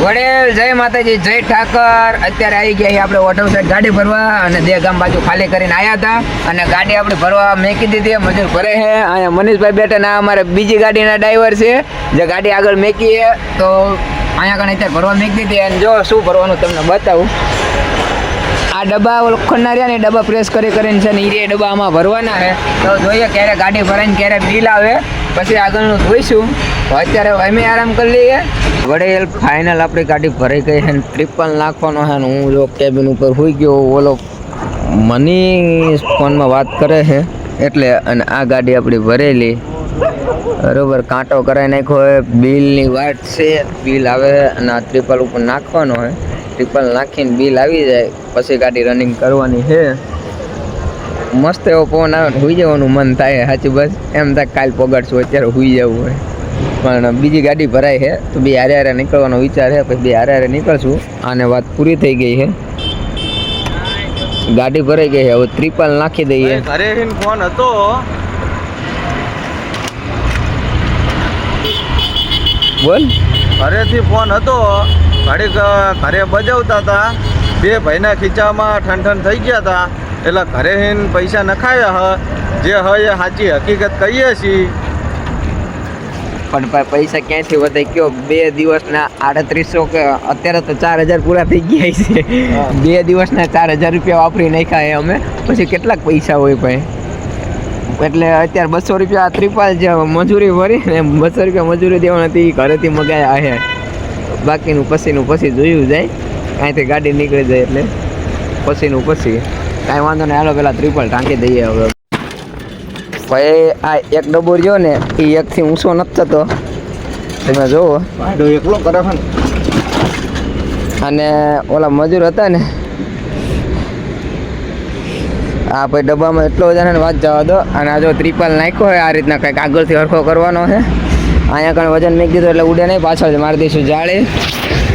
વડેલ જય માતાજી, જય ઠાકર. અત્યારે આવી ગયા આપણે ઓટો સાઈડ ગાડી ભરવા અને દે ગામ બાજુ ખાલી કરીને આવ્યા હતા અને ગાડી આપણે ભરવા મેકી દીધી. મજૂર ભરે છે. અહીંયા મનીષભાઈ બેઠા ના અમારે બીજી ગાડીના ડ્રાઈવર છે જે ગાડી આગળ મેકી છે. તો અહીંયા કણે અત્યારે ભરવા મેકી દીધી અને જો શું ભરવાનું તમને બતાવું. આ ડબ્બા લોખંડના રહ્યા ને ડબ્બા પ્રેસ કરીને છે ને એ ડબ્બા આમાં ભરવાના છે. તો જોઈએ ક્યારે ગાડી ભરાઈને ક્યારે બિલ આવે પછી આગળનું જોઈશું. અત્યારે અમે આરામ કરી લઈએ. વડેલ ફાઇનલ આપણી ગાડી ભરાઈ ગઈ છે ને ટ્રિપલ નાખવાનો છે ને હું જો કેબિન ઉપર હોઈ ગયો. ઓલો મની ફોનમાં વાત કરે છે એટલે અને આ ગાડી આપણી ભરેલી બરોબર. કાંટો કરાવી નાખ્યો હોય, બિલની વાત છે, બિલ આવે અને આ ટ્રિપલ ઉપર નાખવાનો હોય. ટ્રિપલ નાખીને બિલ આવી જાય પછી ગાડી રનિંગ કરવાની છે. મસ્ત એવો પવન આવે હોઈ જવાનું મન થાય. સાચું બસ એમ થાય કાલ પગાડશું, અત્યારે હોઈ જવું હોય. પણ બીજી ગાડી ભરાય છે તો બે હારે નીકળવાનો વિચાર છે. પછી બે હારે નીકળશું. આને વાત પૂરી થઈ ગઈ છે, ગાડી ભરાઈ ગઈ છે. હવે ટ્રિપલ નાખી દઈએ. ઘરે ફોન હતો, બોલ. ઘરેથી ફોન હતો, ઘડીક ઘરે બજાવતા હતા. બે ભાઈના ખીચામાં ઠંઠન થઈ ગયા હતા એટલે ઘરે પૈસા નખાયા જે હોય એ સાચી હકીકત કહીએ છીએ. પણ પૈસા ક્યાંથી વધે કયો? 2 દિવસના 3800 કે અત્યારે તો 4000 પૂરા થઈ ગયા છે. 2 દિવસના 4000 રૂપિયા વાપરી નાખ્યા અમે. પછી કેટલાક પૈસા હોય ભાઈ? એટલે અત્યારે 200 રૂપિયા ત્રિપાલ જે મજૂરી ભરી ને 200 રૂપિયા મજૂરી દેવાની હતી ઘરેથી મગાયા છે. બાકીનું પછી જોયું જાય. અહીંથી ગાડી નીકળી જાય એટલે પછી કાંઈ વાંધો નહીં. હાલો પેલા ત્રિપાલ ટાંકી દઈએ. હવે ભાઈ આ એક ડબ્બો રહ્યો ને એ એકથી ઊંચો નથી થતો, તમે જોવો. એકલો કરે છે અને ઓલા મજૂર હતા ને આ ભાઈ ડબ્બામાં એટલો બધાને વાત જવા દો. અને આ જો ત્રિપાલ નાખ્યો હોય આ રીતના કંઈક આગળથી હરખો કરવાનો છે. અહીંયા કણ વજન મેક દીધો એટલે ઉડે નહીં, પાછળ મારી દઈશું જાળી.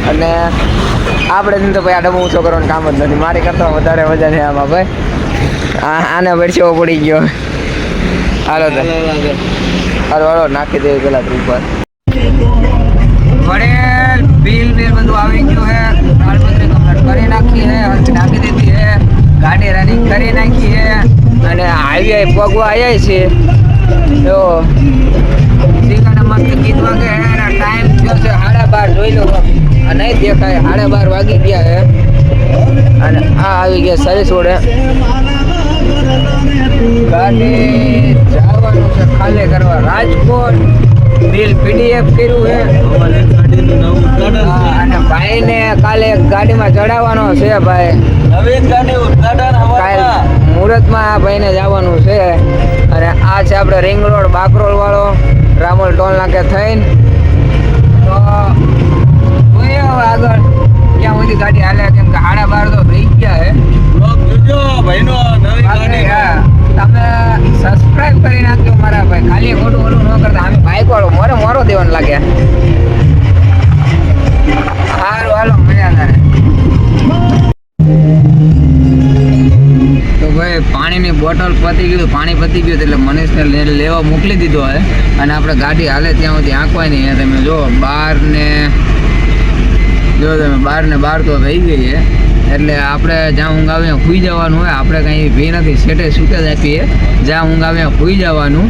અને આપણે તો ભાઈ આ ડબ્બો ઊંચો કરવાનું કામ જ નથી. મારી કરતાં વધારે વજન છે આમાં ભાઈ. આને વરસેવો પડી ગયો. હાલો તો હાલો નાખી દેવું પેલા ત્રિપાલ. વડેલ બિલ બધું આવી ગયું છે. તાળપત્રી કમ્પ્લીટ કરી નાખી છે, નાખી દીધી છે. ગાડી રનિંગ કરી નાખી છે અને હાઈવે પગવા આવ્યા છે. જો મસ્ત ગીત વાગે ટાઈમ થયો છે 12:30. જોઈ લો નહીં દેખાય, 12:30 વાગી ગયા છે. અને આ આવી ગયા સર્વિસ રોડે. ગાડી જવાનું છે ખાલી કરવા રાજકોટ. બિલ પીડીએફ કર્યું છે અને ભાઈને કાલે ગાડીમાં ચડાવવાનો છે ભાઈ. નવીન ગાડી કાલે મુહૂર્તમાં આ ભાઈને જવાનું છે. અને આ છે આપણે રિંગ રોડ બાકરોલ વાળો રામોલ ટોલ નાકે થઈને. તો જોઈએ હવે આગળ ક્યાં સુધી ગાડી હાલે, કેમ કે 12:30 તો થઈ ગયા છે. તમે સબસ્ક્રાઇબ કરી નાખજો મારા ભાઈ. ખાલી ખોટું ઓલું ન કરતા. અમે બાઇક વાળો મોરો દેવાનું લાગે. સારું હાલો મજા કરે. તો ભાઈ પાણીની બોટલ પતી ગયું, પાણી પતી ગયું એટલે મનીષને લેવા મોકલી દીધો હોય. અને આપણે ગાડી હાલે ત્યાં સુધી આંકવાય નહીં. તમે જો બાર ને 12 તો થઈ ગઈ છે એટલે આપણે જ્યાં ઊંઘ આવે સૂઈ જવાનું હોય. આપણે કંઈ ભી નથી, સેટે સૂતે જ આપીએ. જ્યાં ઊંઘ આવે સૂઈ જવાનું.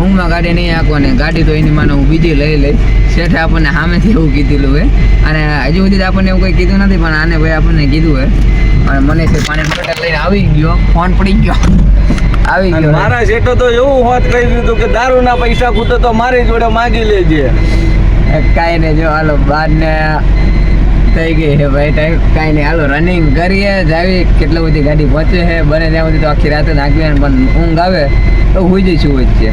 ઊંઘમાં ગાડી નહીં આંકવાની. ગાડી તો એની માને હું બીજી લઈ શેઠે આપણને સામેથી એવું કીધેલું હોય. અને હજુ સુધી આપણને એવું કંઈ કીધું નથી, પણ આને ભાઈ આપણને કીધું હોય. અને મને છે પાણી બોટલ લઈને આવી ગયો, ફોન પડી ગયો આવી ગયો. મારા શેઠો તો એવું હોત કહી દીધું કે દારૂના પૈસા ખૂટે તો મારી જોડે માગી લેજે. કાંઈ નહીં, જો હાલો 12 થઈ ગઈ છે ભાઈ ટાઈમ. કાંઈ નહીં, હાલો રનિંગ કરીએ જાવી. કેટલી બધી ગાડી પહોંચે છે બને ત્યાં સુધી તો આખી રાતે નાખવી. પણ ઊંઘ આવે તો હોઈ જઈશું વચ્ચે.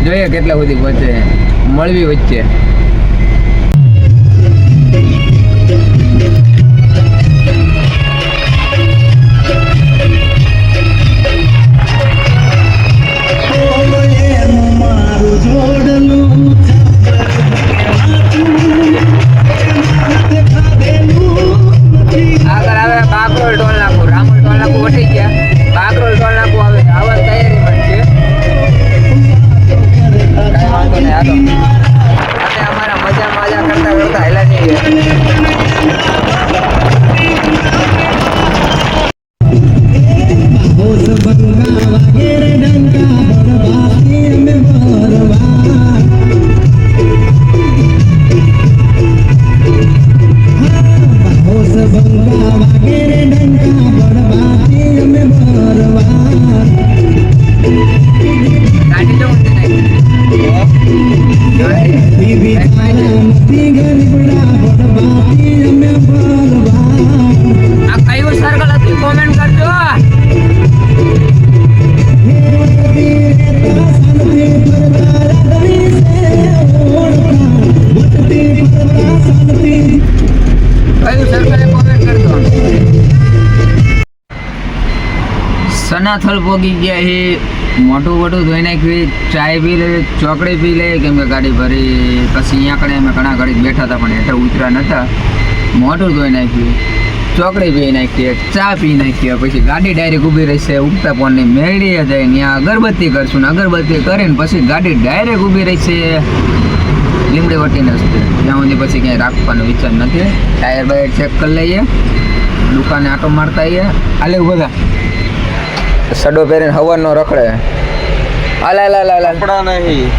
જોઈએ કેટલા સુધી પહોંચે, મળવી વચ્ચે. આગળ આવે બાકરોલ ટોલ નાકું, રામોલ ટોલ નાકું વટી ગયા. બાકરોલ ટોલ નાકું આવે આવવાની તૈયારીમાં છે. કાંઈ વાંધો નહીં, હાલો. આ કયું સર્કલ હતું કોમેન્ટ કરજો. કયું સર્કલ કોમેન્ટ કરજો. સનાથલ પોગી ગયા છે. મોટું મોટું ધોઈ નાખ્યું. ચાય પી લે, ચોકડી પી લે, કેમ કે ગાડી ભરી. પછી અહીંયા કણે અમે ઘણા ઘડી બેઠા હતા પણ હેઠળ ઉતરા નતા. મોટું ધોઈ નાખ્યું, ચોકડી પી નાખીએ, ચા પી નાખીએ. પછી ગાડી ડાયરેક્ટ ઊભી રહેશે ઉગતા પોનની મેળીએ જાય ત્યાં અગરબત્તી કરશું ને અગરબત્તી કરીને પછી ગાડી ડાયરેક્ટ ઊભી રહેશે લીમડી વટીને રસ્તે. ત્યાં સુધી પછી ક્યાંય રાખવાનો વિચાર નથી. ટાયર બાયર ચેક કરી લઈએ, દુકાને આટો મારતા આવીએ. હાલે બધા સડો પહેરીને હવાનો રખડે. હાલ હાલ હાલ હાલ કપડા નહીં.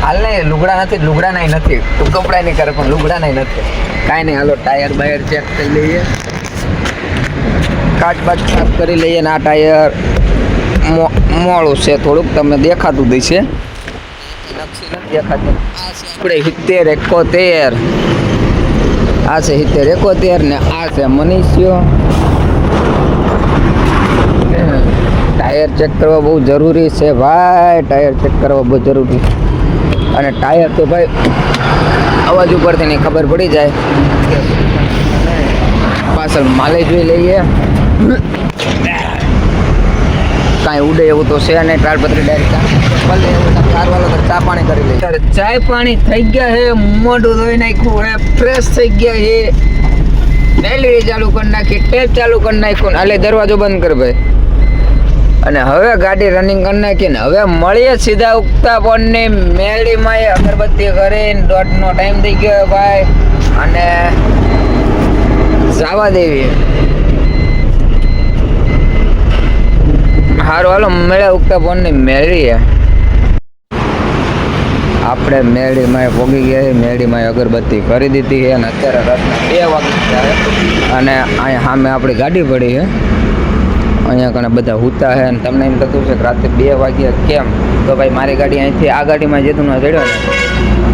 હાલ નહીં, લુગડા નથી, લુગડા નહીં નથી. તું કપડા નહીં કરે પણ લુગડા નહીં નથી. કાંઈ નહીં, હાલો ટાયર બાયર ચેક કરી લઈએ, કાચ બાચ સાફ કરી લઈએ. ને આ ટાયર મોડું છે થોડુંક, તમને દેખાતું દઈશે. દેખાતું આપણે 70 71. આ છે 70 71 ને આ છે મનીષિયો. ટાયર ચેક કરવા બહુ જરૂરી છે ભાઈ, ટાયર ચેક કરવા બહુ જરૂરી. અને ટાયર તો ભાઈ અવાજ ઉપરથી નહીં ખબર પડી જાય. પાછળ માલે જોઈ લઈએ, કાંઈ ઉડે એવું તો છે નહીં. તાડપત્રી ડાયરેક્ટ કારવાલો તો ચા પાણી કરી લઈએ. ચાય પાણી થઈ ગયા છે, મોઢું ધોઈ નાખ્યું હે, ફ્રેશ થઈ ગયા છે. એલઈડી ચાલુ કરી નાખી, ટેપ ચાલુ કરી નાખ્યું. હાલે દરવાજો બંધ કર ભાઈ. અને હવે ગાડી રનિંગ કરી નાખીને હવે મળીએ સીધા ઉગતા પોનની મેળીમાં. અગરબત્તી કરીને 1:30નો ટાઈમ થઈ ગયો ભાઈ. અને જવા દેવી. સારું હાલો મેળા ઉગતા પોનની મેળીએ. આપણે મેળીમાં પોગી ગયા. મેળીમાં અગરબત્તી કરી દીધી છે અને અત્યારે રાતના 2 વાગી ગયા. અને અહીંયા સામે આપણી ગાડી પડી છે. અહીંયા ઘણા બધા હુતા છે અને તમને એમ થતું છે કે રાતે 2 વાગ્યા કેમ? તો ભાઈ મારી ગાડી અહીંથી આ ગાડીમાં જેતું ન ચડ્યો ને,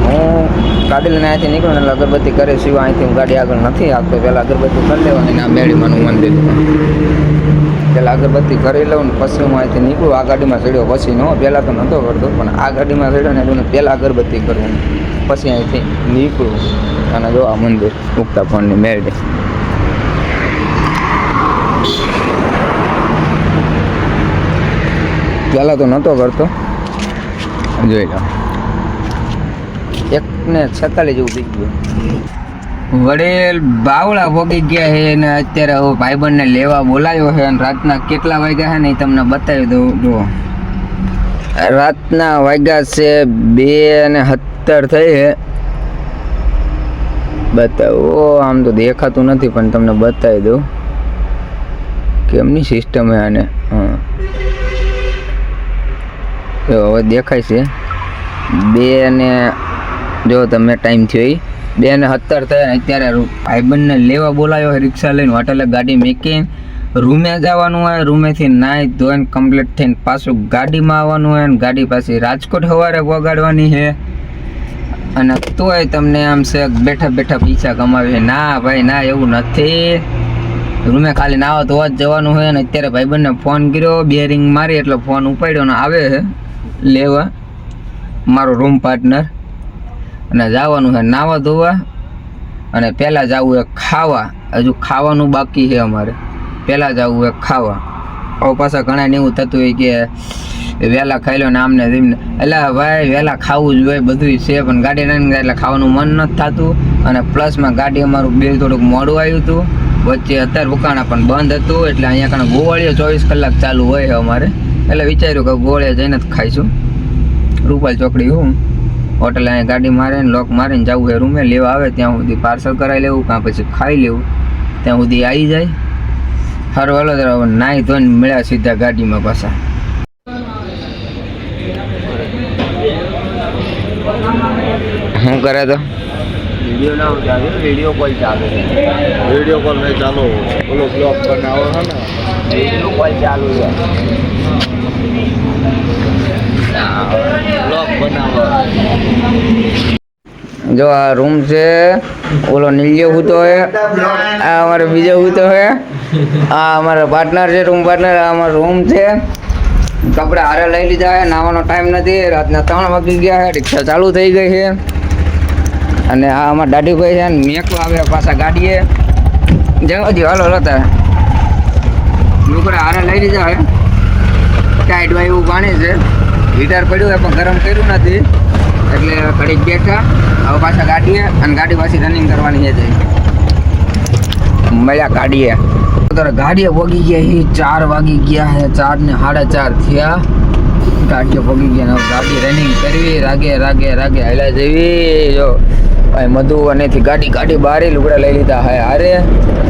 હું ગાડી લઈને અહીંથી નીકળું એટલે અગરબત્તી કરે સિવાય અહીંથી હું ગાડી આગળ નથી આપતો. પહેલાં અગરબત્તી કરી લેવાની ને આ મેળીમાંનું મંદિર. પહેલાં અગરબત્તી કરી લઉં ને પછી હું અહીંથી નીકળું. આ ગાડીમાં ચડ્યો પછી નો, પહેલાં તો નહોતો કરતો પણ આ ગાડીમાં ચડ્યો ને એટલે પહેલાં અગરબત્તી કરવું પછી અહીંથી નીકળું. અને જો આ મંદિર ઉગતા પોનની મેળી. પહેલાં તો નહોતો કરતો, જોઈ લો 1:46 જેવું થઈ ગયું. વડેલ બાવળા ભોગી ગયા છે અને અત્યારે હવે ભાઈબંધને લેવા બોલાયો છે. અને રાતના કેટલા વાગ્યા છે ને એ તમને બતાવી દઉં. જુઓ રાતના વાગ્યા છે 2:17 થઈ છે. બતાવો, આમ તો દેખાતું નથી પણ તમને બતાવી દઉં કેમની સિસ્ટમ છે આને. હા હવે દેખાય છે 2 ને જો તમે ટાઈમ થયો 2:17 થયા. અત્યારે ભાઈબંધને લેવા બોલાયો હોય રિક્ષા લઈને. હોટલે ગાડી મેકીને રૂમે જવાનું હોય, રૂમેથી નાહી ધોઈને કમ્પ્લીટ થઈને પાછું ગાડીમાં આવવાનું હોય. અને ગાડી પાછી રાજકોટ સવારે વગાડવાની છે. અને તોય તમને આમ છે બેઠા બેઠા પૈસા કમાવી. ના ભાઈ ના, એવું નથી. રૂમે ખાલી નાવા તો જ જવાનું હોય. અને અત્યારે ભાઈબંધને ફોન કર્યો, 2 રિંગ મારી એટલે ફોન ઉપાડ્યો ને આવે છે લેવા મારો રૂમ પાર્ટનર. અને જવાનું છે નાવા ધોવા. અને પહેલાં જવું છે ખાવા. હજુ ખાવાનું બાકી છે અમારે. પહેલાં જવું છે ખાવા. હવે પાછા ઘણા એવું થતું હોય કે વહેલા ખાઈ લો ને આમને તેમને. એટલે ભાઈ વહેલા ખાવું જ હોય, બધું છે પણ ગાડી રહીને એટલે ખાવાનું મન નથી થતું. અને પ્લસમાં ગાડી અમારું બિલ થોડુંક મોડું આવ્યું હતું વચ્ચે. અત્યારે ઉકાણા પણ બંધ હતું એટલે અહીંયા કારણે ગોવાળીઓ 24 કલાક ચાલુ હોય છે અમારે. એટલે વિચાર્યું કે ગોળે જઈને જ ખાઈશું. રૂપાલ ચોકડી હું હોટલે અહીંયા ગાડી મારે ને લોક મારીને જવું છે રૂમે. લેવા આવે ત્યાં સુધી પાર્સલ કરાવી લેવું કાં પછી ખાઈ લેવું, ત્યાં સુધી આવી જાય. સારું હાલો ત્યારે નાહી ધોઈને મળ્યા સીધા ગાડીમાં પાછા. શું કરે તો વિડીયો ના ચાલે, વિડીયો કોલ ચાલુ છે. વિડીયો કોલ નહીં ચાલો, ઓલો બ્લોગ બનાવો છે ને, વિડીયો કોલ ચાલુ છે. બ્લોગ બનાવો. જો આ રૂમ છે, ઓલો નીલિયો હૂતો હે, આ અમારો બીજો હૂતો હે, આ અમારો પાર્ટનર છે, રૂમ પાર્ટનર. આ અમારો રૂમ છે. કપડા હારે લઈ લીધા હે, નાવાનો ટાઈમ નથી, રાતના 3 વાગી ગયા છે, રિક્ષા ચાલુ થઈ ગઈ છે. અને આ અમારા દાદીભાઈ છે ને મેકો આવે પાછા ગાડીએ જવા દો. હાલો હતા લુકડા હારે લઈ લીધા હે, ટાઈટ વાય એવું પાણી છે, હીટર પડ્યું હોય પણ ગરમ કર્યું નથી, એટલે ઘડીક બેઠા. હવે પાછા ગાડીએ અને ગાડી પાછી રનિંગ કરવાની છે. મળ્યા ગાડીએ ગાડીએ પગી ગયા, 4 વાગી ગયા છે, 4 ને 4:30 થયા. ગાડીએ પગી ગયા, ગાડી રનિંગ કરવી, રાગે હાલ્યા જેવી. જો ભાઈ મધુ અનેથી ગાડી બહાર લુગડા લઈ લીધા હે હારે,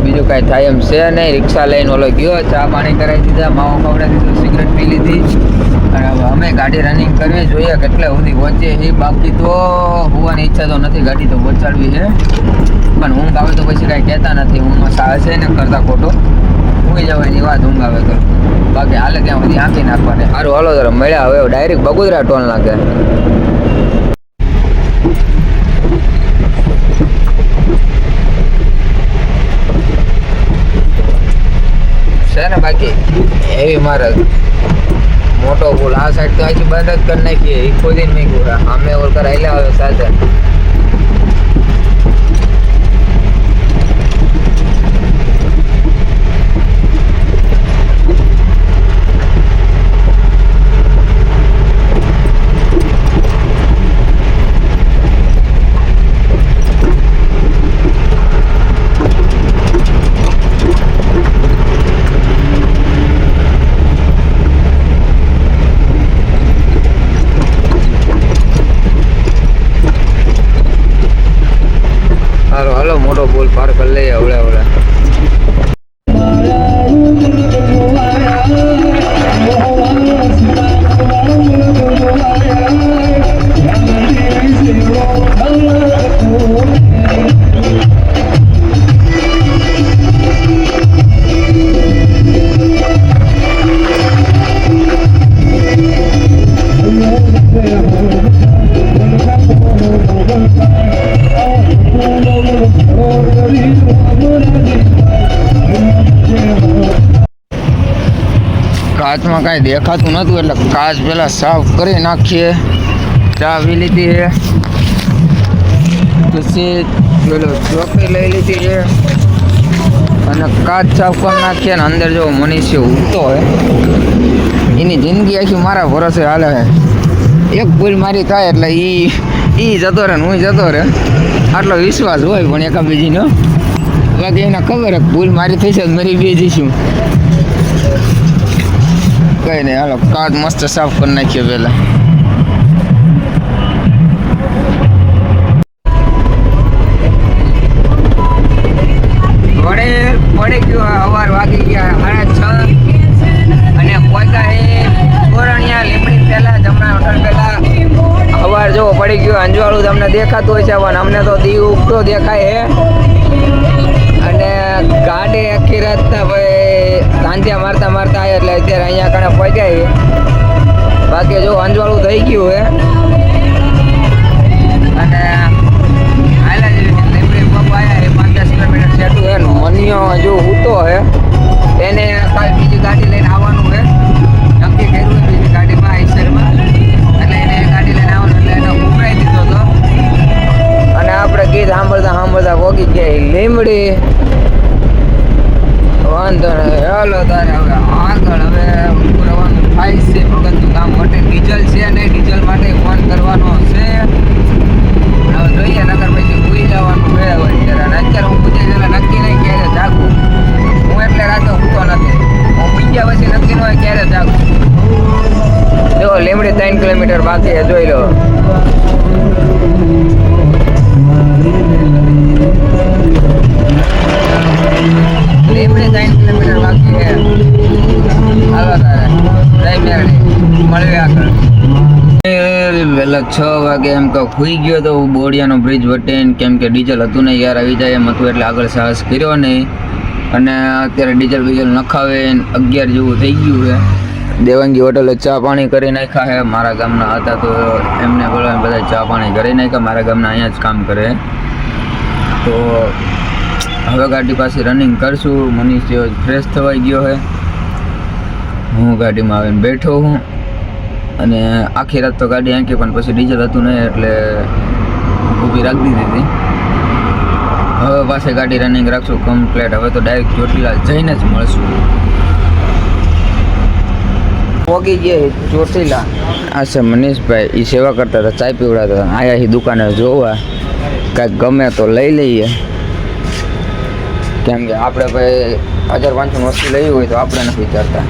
બીજું કાંઈ થાય એમ છે નહીં. રિક્ષા લઈને ઓલો ગયો, ચા પાણી કરાવી દીધા, માવો ખવડાવી દીધો, સિગરેટ પી લીધી. અને હવે અમે ગાડી રનિંગ કરવી જોઈએ, કેટલે સુધી પહોંચે એ. બાકી તો હોવાની ઈચ્છા તો નથી, ગાડી તો પહોંચાડવી છે, પણ ઊંઘ આવે તો પછી કાંઈ કહેતા નથી. ઊંઘમાં સાહસ છે ને કરતા ખોટો ઊંઘી જવાની વાત, ઊંઘ આવે તો. બાકી હાલે ત્યાં સુધી આંખી નાખવાની. સારું હાલો જરા મળ્યા. હવે ડાયરેક્ટ બગોદરા ટોલ નાખે છે ને. બાકી એવી મારે મોટો પુલ આ સાઈડ તો હજી બંધ જ કરી નાખીએ, એ ખોદીને મૂક્યું. અમે ઓલ કરાયેલા આવે સાથે. હાલો મોટો પુલ પાર કરી લઈએ હવળે. કાચમાં કાંઈ દેખાતું નહોતું એટલે કાચ પેલા સાફ કરી નાખીએ. ચા પી લીધી છે, પછી પેલો ચોકી લઈ લીધી છે અને કાચ સાફ કરી નાખીએ. અને અંદર જો મનીષી ઉગતો હોય, એની જિંદગી આખી મારા ભરોસે હાલે છે. એક ભૂલ મારી થાય એટલે એ જતો રહે ને હું જતો રહે, આટલો વિશ્વાસ હોય પણ એકાબીજીનો. બાકી એને ખબર હે ભૂલ મારી થઈ છે, મારી બે જઈશું. કઈ નહીં હાલો કાચ મસ્ત સાફ કરી નાખીએ પહેલા. પડી ગયું અવાર વાગી ગયા 6:30 અને પોઈકા એ ગોરણિયા લીમડી પહેલા જમણા હોટલ પહેલા અવાર જો પડી ગયું. અંજવાળું તમને દેખાતું હોય છે, પણ અમને તો દી ઉગતો દેખાય હે. અને ગાડી આખી રાત ભાઈ તાંતિયા મારતા આવ્યા એટલે અત્યારે અહીંયા કણે પહોંચ્યા. બાકી જો અંજવાળું થઈ ગયું હે અને હાલા જેવી લીમડી પગ આવ્યા એ 5-10 કિલોમીટર સેટું હે. મનિયો જો ઉતો હે, એને કાલ બીજી ગાડી લઈને આવવાનું હે, નક્કી કર્યું બીજી ગાડીમાં આઈસરમાં, એટલે એને ગાડી લઈને આવવાનું, એટલે એને ઉભરાઈ દીધો હતો. અને આપણે ગીત સાંભળતા પહોંચી ગયા લીમડી. વાંધો નહીં હાલો તારે હવે આગળ હવે રવાનું થાય છે. ભગતનું કામ માટે ડીઝલ છે ને, ડીઝલ માટે ફોન કરવાનો છે. હવે જોઈએ નગર પછી ભૂલી જવાનું છે. અત્યારે હું પૂછે નક્કી નહીં ક્યારે જાગું હું, એટલે રાતે ઊંઘતો નથી. હું બીજા પછી નક્કી ન હોય ક્યારે જાગું. જો લીમડી 3 કિલોમીટર બાકી છે, જોઈ લો. લીમડી 3 કિલોમીટર બાકી છે. હાલો તારે જય મેરડી, મળીએ આગળ. વહેલા 6 વાગે એમ કે ખુઈ ગયો તો બોડિયાનો બ્રિજ વટેન, કેમ કે ડીઝલ હતું ને યાર આવી જાય એમ હતું, એટલે આગળ સાહસ કર્યો નહીં. અને અત્યારે ડીઝલ નખાવે 11 જેવું થઈ ગયું છે. દેવાંગી હોટલે ચા પાણી કરી નાખ્યા છે. મારા ગામના હતા તો એમને બોલાવીને બધા ચા પાણી કરી નાખ્યા. મારા ગામના અહીંયા જ કામ કરે. તો હવે ગાડી પાસે રનિંગ કરશું. મનીષ જેવો ફ્રેશ થવાઈ ગયો છે. હું ગાડીમાં આવીને બેઠો હું અને આખી રાત તો ગાડી આંકી પણ પછી ડીઝલ હતું નહીં એટલે ઊભી રાખી દીધી હતી. હવે પાસે ગાડી રનિંગ રાખશું કમ્પ્લેટ. હવે તો ડાયરેક્ટ ચોટીલા જઈને જ મળશું. પોગી ગયા ચોટીલા. આ છે મનીષભાઈ, એ સેવા કરતા હતા, ચાય પીવડાતા હતા. આયા એ દુકાને જોવા કાંઈક ગમે તો લઈ લઈએ. કેમ કે આપણે ભાઈ 1500 વસ્તુ લેવી હોય તો આપણે નથી વિચારતા,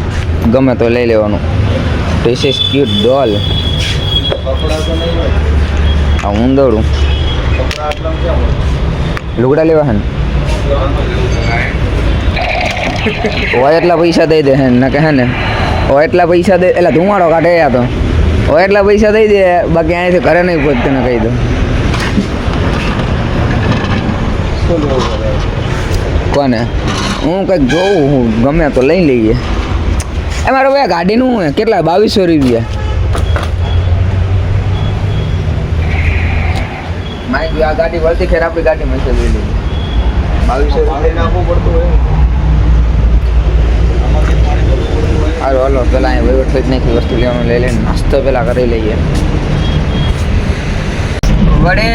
ગમે તો લઈ લેવાનું. ધીસ ઇઝ ક્યુટ ડોલ. આ ઉંદરડું લુગડા લેવા હે ને હોય એટલા પૈસા દઈ દે હે ને કે હે ને હોય એટલા પૈસા દે એટલે ધુમાડો કાઢે યા તો હોય એટલા પૈસા દઈ દે, બાકી અહીંયાથી ઘરે નહીં પહોંચते ને કહી દો. કોને હું કંઈક જોઉં, હું ગમે તો લઈ લઈએ. એ મારો ભાઈ ગાડીનું કેટલા 2200 રૂપિયા. મારી આ ગાડી વળતી ખેર આપણી ગાડી મળશે લઈ લઈએ. 2200 હાલો હાલો પેલા અહીંયા વહીવટ થઈ જ નાખી વસ્તુ લેવાનું લઈ લઈને નાસ્તો પેલા કરી લઈએ. વડે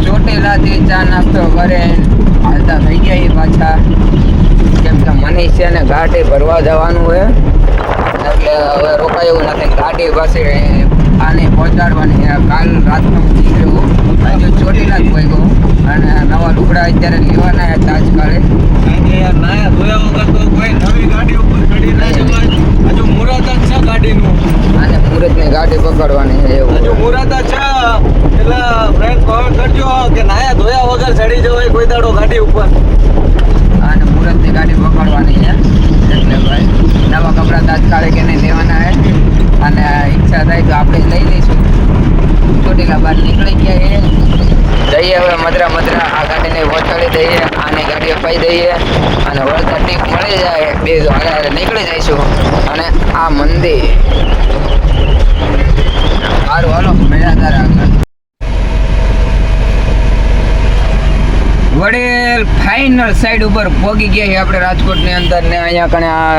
ચોટીલાથી ચા નાસ્તો કરે હાલતા થઈ ગયા એ પાછા. કેમ કે મનીષ છે ને ગાડી ભરવા જવાનું હોય એટલે હવે રોકાય એવું નથી. ગાડી પાસે આને પહોંચાડવાની. કાલ રાતનો નીકળ્યો હજુ ચોટીલા જ પહોંચ્યો અને નવા લુગડા અત્યારે લેવાના હતા આજકાલે. નાયા ધોયા વગર તો કોઈ નવી ગાડી ઉપર ચડી ના જવાય. હજુ મુહૂર્ત જ છે ગાડીનું. અને મુહૂર્તની ગાડી પકડવાની છે એવું. હજુ મુહૂર્ત જ છે એટલે ફ્રેન્ડ કોમેન્ટ કરજો કે નાયા ધોયા વગર ચડી જવાય કોઈ દાડો ગાડી ઉપર. અને મુહૂર્તની ગાડી પકડવાની છે એટલે ભાઈ નવા કપડાં તાત્કાલિક એને લેવાના છે અને ઈચ્છા થાય તો આપણે લઈ લઈશું. ચોટીલા બહાર નીકળી ગયા જઈએ હવે મધરા આ ગાડીને પહોંચાડી દઈએ, આની ગાડી અપાઈ દઈએ અને વળતા ટીપ મળી જાય બે હારે નીકળી જઈશું. અને આ મંદિર સારું હાલો મેળા તારા આગળ વડેલ ફાઇનલ સાઈડ ઉપર પહોંચી ગયા છીએ આપણે રાજકોટની અંદર. ને અહીંયા કણે આ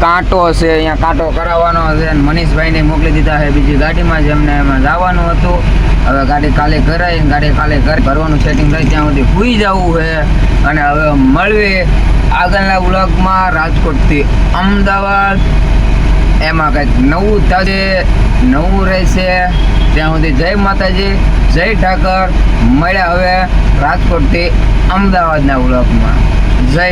કાંટો છે, અહીંયા કાંટો કરાવવાનો છે અને મનીષભાઈને મોકલી દીધા છે બીજી ગાડીમાં જેમને એમાં જવાનું હતું. હવે ગાડી કાલે કરાવીને ગાડી કાલે કરવાનું સેટિંગ થાય ત્યાં સુધી સૂઈ જવું છે. અને હવે મળીએ આગળના બ્લોગમાં રાજકોટથી અમદાવાદ. એમાં કંઈક નવું થશે, નવું રહેશે. ત્યાં સુધી જય માતાજી, જય ઠાકર. મળ્યા હવે રાજકોટથી અમદાવાદના બ્લોગમાં. જય